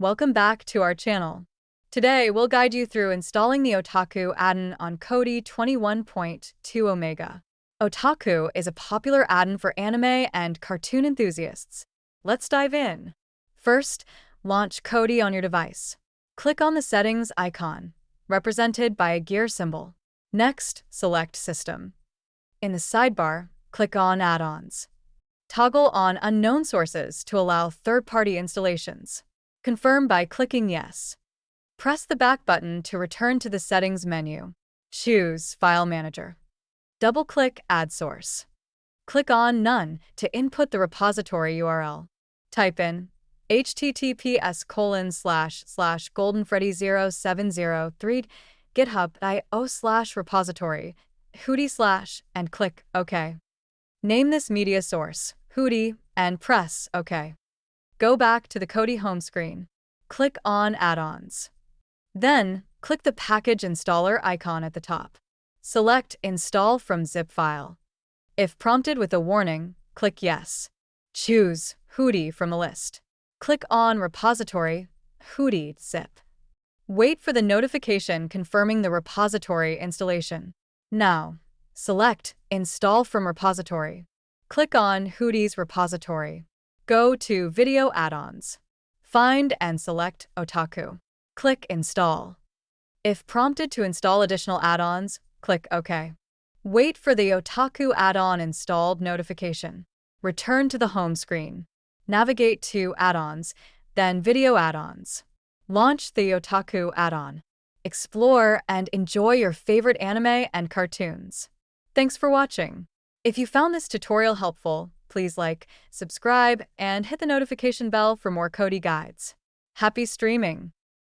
Welcome back to our channel. Today, we'll guide you through installing the Otaku addon on Kodi 21.2 Omega. Otaku is a popular addon for anime and cartoon enthusiasts. Let's dive in. First, launch Kodi on your device. Click on the settings icon, represented by a gear symbol. Next, select System. In the sidebar, click on Add-ons. Toggle on Unknown Sources to allow third-party installations. Confirm by clicking Yes. Press the back button to return to the Settings menu. Choose File Manager. Double-click Add Source. Click on None to input the repository URL. Type in https://goldenfreddy0703 github.io/repository hootie/ and click OK. Name this media source Hootie and press OK. Go back to the Kodi home screen. Click on Add-ons. Then, click the package installer icon at the top. Select Install from zip file. If prompted with a warning, click Yes. Choose Hootie from the list. Click on Repository, Hootie zip. Wait for the notification confirming the repository installation. Now, select Install from repository. Click on Hootie's repository. Go to Video Add-ons. Find and select Otaku. Click Install. If prompted to install additional add-ons, click OK. Wait for the Otaku add-on installed notification. Return to the home screen. Navigate to Add-ons, then Video Add-ons. Launch the Otaku add-on. Explore and enjoy your favorite anime and cartoons. Thanks for watching. If you found this tutorial helpful, please like, subscribe, and hit the notification bell for more Kodi guides. Happy streaming!